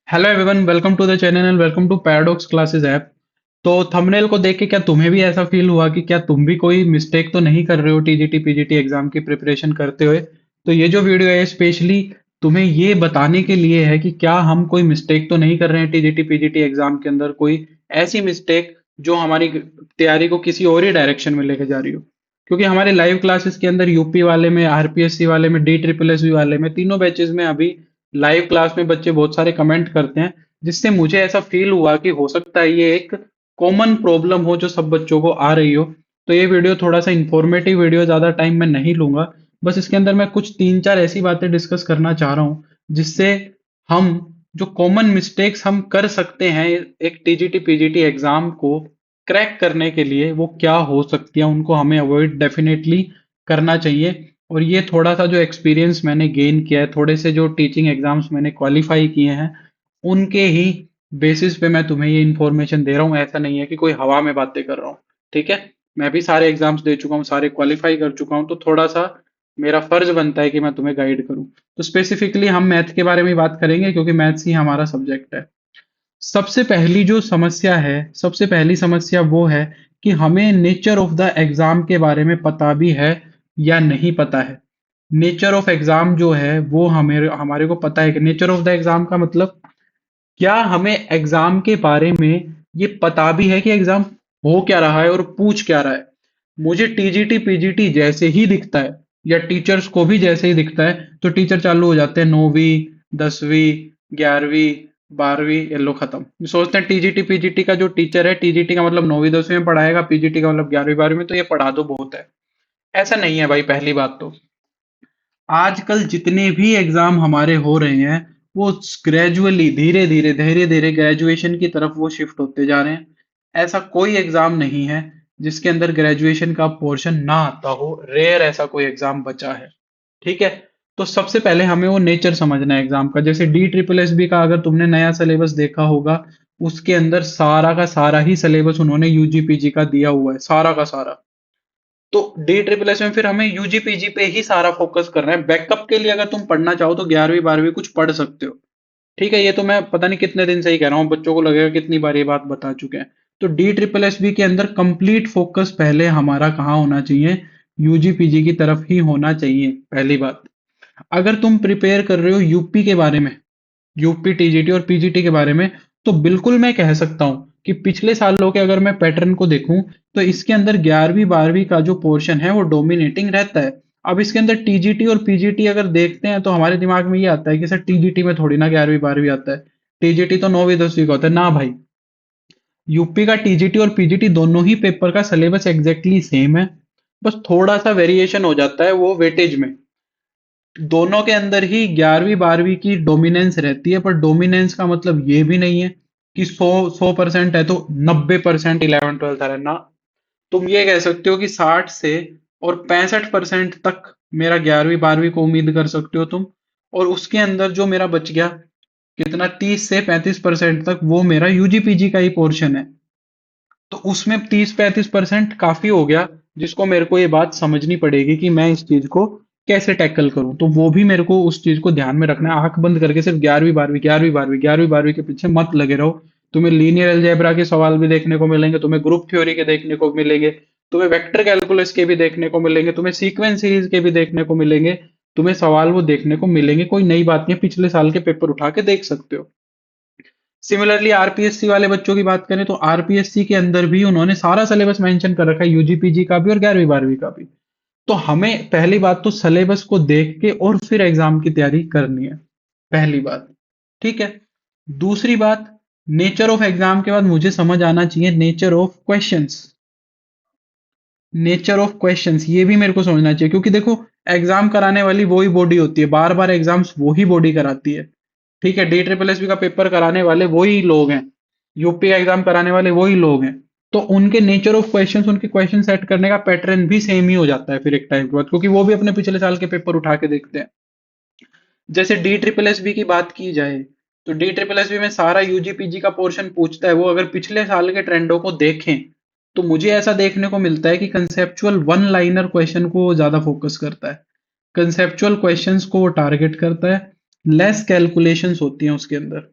Hello everyone, welcome to the channel and welcome to Paradox Classes app. तो thumbnail को देख के क्या तुम्हें भी ऐसा फील हुआ कि क्या तुम भी कोई मिस्टेक तो नहीं कर रहे हो टीजीटी पीजीटी एग्जाम की प्रिपरेशन करते हुए? तो ये जो वीडियो है स्पेशली तुम्हें ये बताने के लिए है कि क्या हम कोई मिस्टेक तो नहीं कर रहे हैं टीजीटी पीजीटी एग्जाम के अंदर, कोई ऐसी मिस्टेक जो हमारी तैयारी को किसी और ही डायरेक्शन में लेके जा रही हो। क्योंकि हमारे लाइव क्लासेस के अंदर यूपी वाले में, आरपीएससी वाले में, डी ट्रिपल एस वाले में, तीनों बैचेस में अभी लाइव क्लास में बच्चे बहुत सारे कमेंट करते हैं, जिससे मुझे ऐसा फील हुआ कि हो सकता है ये एक कॉमन प्रॉब्लम हो जो सब बच्चों को आ रही हो। तो ये वीडियो थोड़ा सा इंफॉर्मेटिव वीडियो, ज्यादा टाइम मैं नहीं लूंगा। बस इसके अंदर मैं कुछ तीन चार ऐसी बातें डिस्कस करना चाह रहा हूँ जिससे हम जो कॉमन मिस्टेक्स हम कर सकते हैं एक टीजीटी पीजीटी एग्जाम को क्रैक करने के लिए, वो क्या हो सकती है, उनको हमें अवॉइड डेफिनेटली करना चाहिए। और ये थोड़ा सा जो एक्सपीरियंस मैंने गेन किया है, थोड़े से जो टीचिंग एग्जाम्स मैंने क्वालिफाई किए हैं, उनके ही बेसिस पे मैं तुम्हें ये इन्फॉर्मेशन दे रहा हूँ। ऐसा नहीं है कि कोई हवा में बातें कर रहा हूँ। ठीक है, मैं भी सारे एग्जाम्स दे चुका हूँ, सारे क्वालिफाई कर चुका हूँ, तो थोड़ा सा मेरा फर्ज बनता है कि मैं तुम्हें गाइड करूँ। तो स्पेसिफिकली हम मैथ के बारे में बात करेंगे क्योंकि मैथ्स ही हमारा सब्जेक्ट है। सबसे पहली जो समस्या है, सबसे पहली समस्या वो है कि हमें नेचर ऑफ द एग्जाम के बारे में पता भी है या नहीं पता है। नेचर ऑफ एग्जाम जो है वो हमें हमारे को पता है कि नेचर ऑफ द एग्जाम का मतलब क्या, हमें एग्जाम के बारे में ये पता भी है कि एग्जाम हो क्या रहा है और पूछ क्या रहा है। मुझे टीजीटी पीजीटी जैसे ही दिखता है या टीचर्स को भी जैसे ही दिखता है तो टीचर चालू हो जाते हैं 9वीं 10वीं 11वीं 12वीं, ये लो खत्म। सोचते हैं टीजीटी पीजीटी का जो टीचर है, टीजीटी का मतलब 9वीं 10वीं में पढ़ाएगा, पीजीटी का मतलब 11वीं 12वीं में, तो ये पढ़ा दो बहुत है। ऐसा नहीं है भाई। पहली बात तो आजकल जितने भी एग्जाम हमारे हो रहे हैं वो ग्रेजुअली, धीरे धीरे धीरे धीरे ग्रेजुएशन की तरफ वो शिफ्ट होते जा रहे हैं। ऐसा कोई एग्जाम नहीं है जिसके अंदर ग्रेजुएशन का पोर्शन ना आता हो। रेयर ऐसा कोई एग्जाम बचा है। ठीक है, तो सबसे पहले हमें वो नेचर समझना है एग्जाम का। जैसे डी ट्रिपल एस बी का अगर तुमने नया सिलेबस देखा होगा, उसके अंदर सारा का सारा ही सिलेबस उन्होंने यूजीपीजी का दिया हुआ है, सारा का सारा। तो डी ट्रिपल एस में फिर हमें यूजी पीजी पे ही सारा फोकस करना है। बैकअप के लिए अगर तुम पढ़ना चाहो तो 11वीं 12वीं कुछ पढ़ सकते हो। ठीक है, ये तो मैं पता नहीं कितने दिन से ही कह रहा हूँ, बच्चों को लगेगा कितनी बार ये बात बता चुके हैं। तो डी ट्रिपल एस बी के अंदर कंप्लीट फोकस पहले हमारा कहाँ होना चाहिए? यूजी पीजी की तरफ ही होना चाहिए, पहली बात। अगर तुम प्रिपेयर कर रहे हो यूपी के बारे में, यूपी टीजीटी और पीजीटी के बारे में, तो बिल्कुल मैं कह सकता हूं कि पिछले सालों के अगर मैं पैटर्न को देखूं तो इसके अंदर 11वीं 12वीं का जो पोर्शन है वो डोमिनेटिंग रहता है। अब इसके अंदर टीजीटी और पीजीटी अगर देखते हैं तो हमारे दिमाग में ये आता है कि सर टीजीटी में थोड़ी ना 11वीं 12वीं आता है, टीजीटी तो 9वीं 10वीं का होता है ना भाई। यूपी का टीजीटी और पीजीटी दोनों ही पेपर का सिलेबस एग्जैक्टली सेम है। बस थोड़ा सा वेरिएशन हो जाता है वो वेटेज में। दोनों के अंदर ही 11वीं 12वीं की डोमिनेंस रहती है, पर डोमिनेंस का मतलब ये भी नहीं है कि 100% है तो 90% 11 12 है ना। तुम ये कह सकते हो कि 60 से और 65% तक मेरा 11वीं 12वीं को उम्मीद कर सकते हो तुम। और उसके अंदर जो मेरा बच गया कितना, 30 से 35% तक, वो मेरा यूजीपीजी का ही पोर्शन है। तो उसमें 30 35% काफी हो गया, जिसको मेरे को ये बात समझनी पड़ेगी कि मैं इस चीज को कैसे टैकल करूं। तो वो भी मेरे को उस चीज को ध्यान में रखना है। आंख बंद करके सिर्फ 11वीं 12वीं 11वीं 12वीं 11वीं 12वीं के पीछे मत लगे रहो। तुम्हें लीनियर अलजेब्रा के सवाल भी देखने को मिलेंगे, तुम्हें ग्रुप थ्योरी के देखने को मिलेंगे, तुम्हें वेक्टर कैलकुलस के भी देखने को मिलेंगे, तुम्हें सीक्वेंस सीरीज के भी देखने को मिलेंगे। तुम्हें सवाल वो देखने को मिलेंगे, कोई नई बात नहीं है, पिछले साल के पेपर उठा के देख सकते हो। सिमिलरली आरपीएससी वाले बच्चों की बात करें तो आरपीएससी के अंदर भी उन्होंने सारा सिलेबस मेंशन कर रखा है, यूजीपीजी का भी और 11वीं 12वीं का भी। तो हमें पहली बात तो सिलेबस को देख के और फिर एग्जाम की तैयारी करनी है, पहली बात। ठीक है, दूसरी बात, नेचर ऑफ एग्जाम के बाद मुझे समझ आना चाहिए nature of questions. Nature of questions ये भी मेरे को समझना चाहिए, क्योंकि देखो, एग्जाम कराने वाली वही बॉडी होती है, बार बार एग्जाम्स वही बॉडी कराती है। ठीक है, डी ट्रिपल एस बी का पेपर कराने वाले वही लोग हैं, यूपी का एग्जाम कराने वाले वही लोग हैं। तो उनके नेचर ऑफ क्वेश्चंस, उनके क्वेश्चन सेट करने का पैटर्न भी सेम ही हो जाता है फिर एक टाइम के बाद, क्योंकि वो भी अपने पिछले साल के पेपर उठा के देखते हैं। जैसे डी ट्रिपल एस बी की बात की जाए तो डी ट्रिपल एस बी में सारा यूजी पीजी का पोर्शन पूछता है। वो अगर पिछले साल के ट्रेंडों को देखें तो मुझे ऐसा देखने को मिलता है कि कंसेप्चुअल वन लाइनर क्वेश्चन को वो ज्यादा फोकस करता है, कंसेप्चुअल क्वेश्चंस को वो टारगेट करता है, लेस कैलकुलेशंस होती हैं उसके अंदर।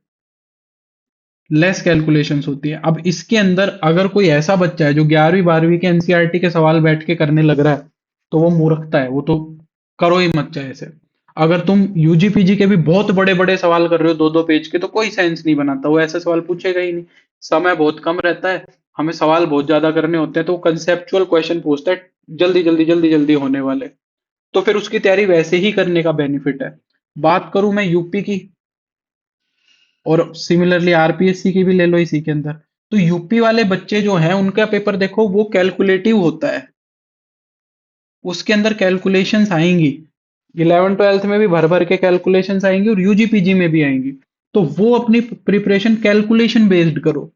लेस कैलकुलेशंस होती है। अब इसके अंदर अगर कोई ऐसा बच्चा है जो 11वीं 12वीं के एनसीईआरटी के सवाल बैठ के करने लग रहा है, तो वो मूर्खता है, वो तो करो ही मत चाहे ऐसे। अगर तुम यूजी पीजी के भी बहुत बड़े बड़े सवाल कर रहे हो 2-2 पेज के, तो कोई सेंस नहीं बनाता, वो ऐसे सवाल पूछेगा ही नहीं। समय बहुत कम रहता है, हमें सवाल बहुत ज्यादा करने होते हैं, तो कंसेप्चुअल क्वेश्चन पूछता है, जल्दी जल्दी जल्दी जल्दी होने वाले। तो फिर उसकी तैयारी वैसे ही करने का बेनिफिट है। बात करूं मैं यूपी की, और सिमिलरली आरपीएससी की भी ले लो इसी के अंदर, तो यूपी वाले बच्चे जो हैं उनका पेपर देखो, वो कैलकुलेटिव होता है। उसके अंदर कैलकुलेशंस आएंगी, 11th 12th में भी भर भर के कैलकुलेशंस आएंगी, और यूजी पीजी में भी आएंगी। तो वो अपनी प्रिपरेशन कैलकुलेशन बेस्ड करो,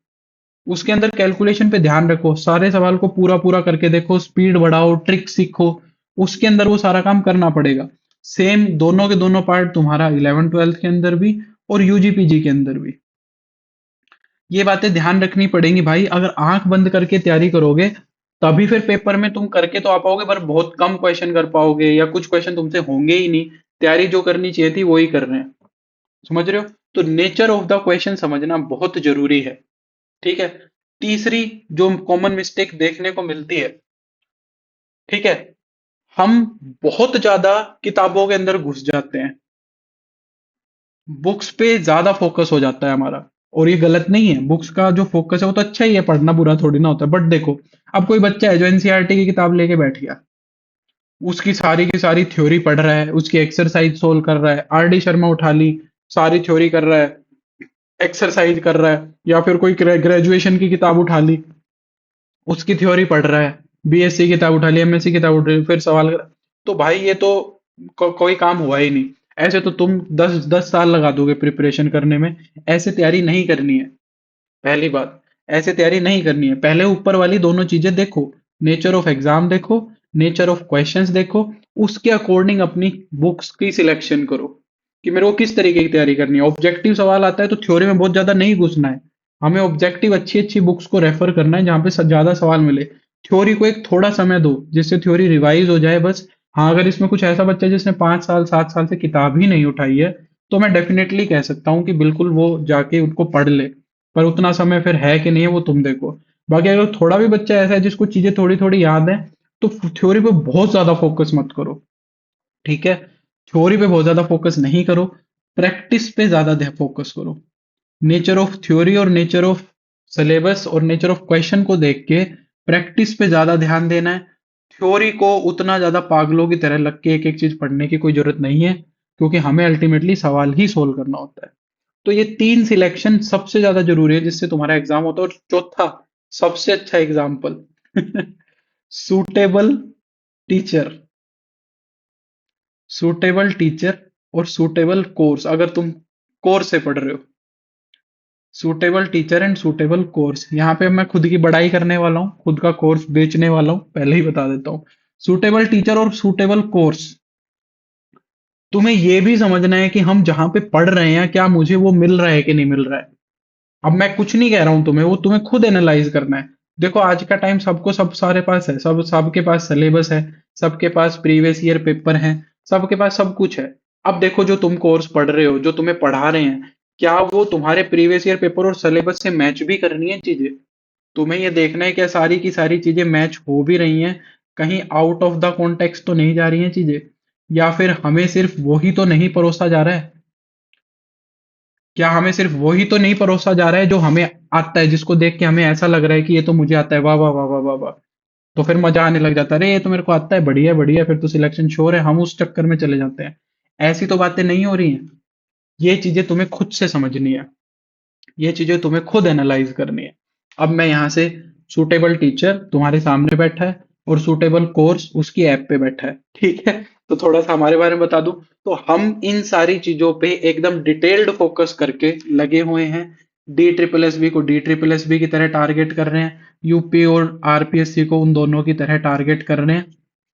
उसके अंदर कैलकुलेशन पे ध्यान रखो, सारे सवाल को पूरा पूरा करके देखो, स्पीड बढ़ाओ, ट्रिक सीखो, उसके अंदर वो सारा काम करना पड़ेगा। सेम दोनों के दोनों पार्ट तुम्हारा 11th 12th के अंदर भी और यूजी पीजी के अंदर भी। ये बातें ध्यान रखनी पड़ेंगी भाई। अगर आंख बंद करके तैयारी करोगे, तभी फिर पेपर में तुम करके तो आ पाओगे, पर बहुत कम क्वेश्चन कर पाओगे, या कुछ क्वेश्चन तुमसे होंगे ही नहीं। तैयारी जो करनी चाहिए थी वही कर रहे हैं। समझ रहे हो? तो नेचर ऑफ द क्वेश्चन समझना बहुत जरूरी है। ठीक है। तीसरी जो कॉमन मिस्टेक देखने को मिलती है, ठीक है, हम बहुत ज्यादा किताबों के अंदर घुस जाते हैं, बुक्स पे ज्यादा फोकस हो जाता है हमारा। और ये गलत नहीं है, बुक्स का जो फोकस है वो तो अच्छा ही है, पढ़ना बुरा थोड़ी ना होता है। बट देखो, अब कोई बच्चा है जो एनसीईआरटी की किताब लेके बैठ गया, उसकी सारी की सारी थ्योरी पढ़ रहा है, उसकी एक्सरसाइज सोल्व कर रहा है, आरडी शर्मा उठा ली, सारी थ्योरी कर रहा है, एक्सरसाइज कर रहा है, या फिर कोई ग्रेजुएशन की किताब उठा ली, उसकी थ्योरी पढ़ रहा है, बीएससी किताब उठा ली, एमएससी किताब उठा ली, फिर सवाल कर, तो भाई ये तो कोई काम हुआ ही नहीं। ऐसे तो तुम 10 10 साल लगा दोगे प्रिपरेशन करने में। ऐसे तैयारी नहीं करनी है। पहली बात, ऐसे तैयारी नहीं करनी है। पहले ऊपर वाली दोनों चीजें देखो, नेचर ऑफ एग्जाम देखो, नेचर ऑफ क्वेश्चंस देखो, उसके अकॉर्डिंग अपनी बुक्स की सिलेक्शन करो कि मेरे को किस तरीके की तैयारी करनी है। ऑब्जेक्टिव सवाल आता है तो थ्योरी में बहुत ज्यादा नहीं घुसना है, हमें ऑब्जेक्टिव अच्छी अच्छी बुक्स को रेफर करना है जहां पे ज्यादा सवाल मिले। थ्योरी को एक थोड़ा समय दो जिससे थ्योरी रिवाइज हो जाए बस। हाँ, अगर इसमें कुछ ऐसा बच्चा है जिसने 5 साल 7 साल से किताब ही नहीं उठाई है, तो मैं डेफिनेटली कह सकता हूँ कि बिल्कुल वो जाके उनको पढ़ ले। पर उतना समय फिर है कि नहीं है वो तुम देखो। बाकी अगर थोड़ा भी बच्चा ऐसा है जिसको चीजें थोड़ी थोड़ी याद है, तो थ्योरी पे बहुत ज्यादा फोकस मत करो। ठीक है, थ्योरी पे बहुत ज्यादा फोकस नहीं करो, प्रैक्टिस पे ज्यादा फोकस करो। नेचर ऑफ थ्योरी और नेचर ऑफ सिलेबस और नेचर ऑफ क्वेश्चन को देख के प्रैक्टिस पे ज्यादा ध्यान देना है। थ्योरी को उतना ज्यादा पागलों की तरह लग के एक एक चीज पढ़ने की कोई जरूरत नहीं है, क्योंकि हमें अल्टीमेटली सवाल ही सोल्व करना होता है। तो ये तीन सिलेक्शन सबसे ज्यादा जरूरी है जिससे तुम्हारा एग्जाम होता है। और चौथा, सबसे अच्छा example, suitable teacher. Suitable teacher और सूटेबल कोर्स, अगर तुम कोर्स से पढ़ रहे हो, suitable teacher and suitable course. यहाँ पे मैं खुद की बड़ाई करने वाला हूँ, खुद का कोर्स बेचने वाला हूँ, पहले ही बता देता हूँ। सूटेबल टीचर और सूटेबल कोर्स, तुम्हें ये भी समझना है कि हम जहां पे पढ़ रहे हैं क्या मुझे वो मिल रहा है कि नहीं मिल रहा है। अब मैं कुछ नहीं कह रहा हूं तुम्हें, वो तुम्हें खुद एनालाइज करना है। देखो आज का टाइम सबको सब सारे पास है, सबके पास सिलेबस है, सबके पास प्रीवियस ईयर पेपर है, सबके पास सब कुछ है। अब देखो जो तुम कोर्स पढ़ रहे हो, जो तुम्हें पढ़ा रहे हैं, क्या वो तुम्हारे प्रीवियस ईयर पेपर और सिलेबस से मैच भी करनी है चीजें। तुम्हें ये देखना है क्या सारी की सारी चीजें मैच हो भी रही हैं, कहीं आउट ऑफ द कॉन्टेक्स्ट तो नहीं जा रही हैं चीजें, या फिर हमें सिर्फ वही तो नहीं परोसा जा रहा है। क्या हमें सिर्फ वही तो नहीं परोसा जा रहा है जो हमें आता है, जिसको देख के हमें ऐसा लग रहा है कि ये तो मुझे आता है, वाह वाह वाह वाह वाह वाह। तो फिर मजा आने लग जाता है, अरे ये तो मेरे को आता है, बढ़िया बढ़िया, फिर तो सिलेक्शन श्योर है, हम उस चक्कर में चले जाते हैं। ऐसी तो बातें नहीं हो रही हैं। ये चीजें तुम्हें खुद से समझनी है, ये चीजें तुम्हें खुद एनालाइज करनी है। अब मैं यहाँ से, सूटेबल टीचर तुम्हारे सामने बैठा है और सूटेबल कोर्स उसकी ऐप पे बैठा है, ठीक है। तो थोड़ा सा हमारे बारे में बता दूं, तो हम इन सारी चीजों पे एकदम डिटेल्ड फोकस करके लगे हुए हैं। डी ट्रिपल एस बी को डी ट्रिपल एस बी की तरह टारगेट कर रहे हैं, यूपी और आरपीएससी को उन दोनों की तरह टारगेट कर रहे हैं।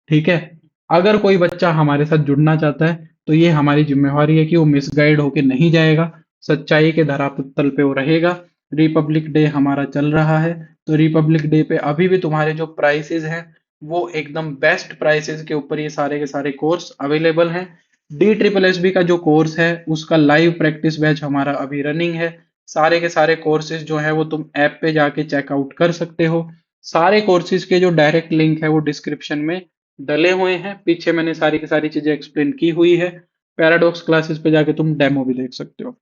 ठीक है। अगर कोई बच्चा हमारे साथ जुड़ना चाहता है, तो ये हमारी जिम्मेवारी है कि वो मिसगाइड होके नहीं जाएगा, सच्चाई के धरातल पे वो रहेगा। रिपब्लिक डे हमारा चल रहा है, तो रिपब्लिक डे पे अभी भी तुम्हारे जो प्राइसेस हैं, वो एकदम बेस्ट प्राइसेस के ऊपर ये सारे के सारे कोर्स अवेलेबल हैं। डी ट्रिपल एस बी का जो कोर्स है उसका लाइव प्रैक्टिस बैच हमारा अभी रनिंग है। सारे के सारे कोर्सेज जो है वो तुम ऐप पे जाके चेकआउट कर सकते हो। सारे कोर्सेज के जो डायरेक्ट लिंक है वो डिस्क्रिप्शन में डले हुए हैं, पीछे मैंने सारी की सारी चीजें एक्सप्लेन की हुई है। पैराडॉक्स क्लासेस पे जाके तुम डेमो भी देख सकते हो।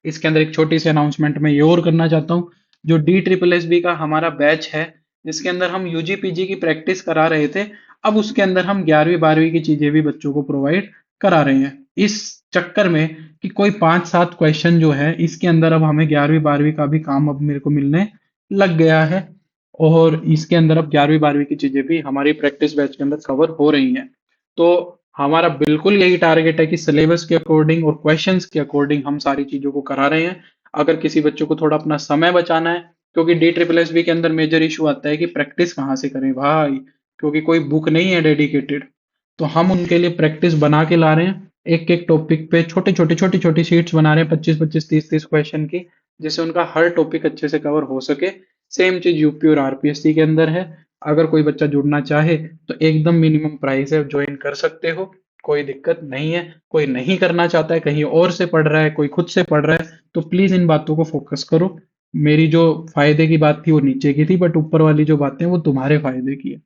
इसके अंदर एक छोटी सी अनाउंसमेंट मैं ये और करना चाहता हूँ, जो डी ट्रिपल एस बी का हमारा बैच है जिसके अंदर हम यूजी पीजी की प्रैक्टिस करा रहे थे, अब उसके अंदर हम 11वीं 12वीं की चीजें भी बच्चों को प्रोवाइड करा रहे हैं। इस चक्कर में कि कोई 5-7 क्वेश्चन जो है इसके अंदर अब हमें 11वीं 12वीं का भी काम अब मेरे को मिलने लग गया है, और इसके अंदर अब 11वीं 12वीं की चीजें भी हमारी प्रैक्टिस बैच के अंदर कवर हो रही हैं। तो हमारा बिल्कुल यही टारगेट है कि सिलेबस के अकॉर्डिंग और क्वेश्चंस के अकॉर्डिंग हम सारी चीजों को करा रहे हैं। अगर किसी बच्चों को थोड़ा अपना समय बचाना है, क्योंकि डी ट्रिपल एस बी के अंदर मेजर इशू आता है कि प्रैक्टिस कहाँ से करें भाई, क्योंकि कोई बुक नहीं है डेडिकेटेड। तो हम उनके लिए प्रैक्टिस बना के ला रहे हैं, एक एक टॉपिक पे छोटी छोटी शीट्स बना रहे हैं, 25 25 30 30 क्वेश्चन की, जिससे उनका हर टॉपिक अच्छे से कवर हो सके। सेम चीज यूपी और आरपीएससी के अंदर है। अगर कोई बच्चा जुड़ना चाहे तो एकदम मिनिमम प्राइस है, ज्वाइन कर सकते हो, कोई दिक्कत नहीं है। कोई नहीं करना चाहता है, कहीं और से पढ़ रहा है, कोई खुद से पढ़ रहा है, तो प्लीज इन बातों को फोकस करो। मेरी जो फायदे की बात थी वो नीचे की थी, बट ऊपर वाली जो बातें वो तुम्हारे फायदे की है।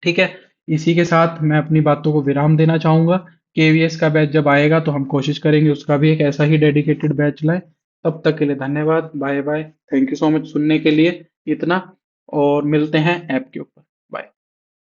ठीक है। इसी के साथ मैं अपनी बातों को विराम देना चाहूंगा। केवीएस का बैच जब आएगा तो हम कोशिश करेंगे उसका भी एक ऐसा ही डेडिकेटेड बैच लाएं। तब तक के लिए धन्यवाद, bye bye. Thank you so much सुनने के लिए इतना, और मिलते हैं ऐप के ऊपर।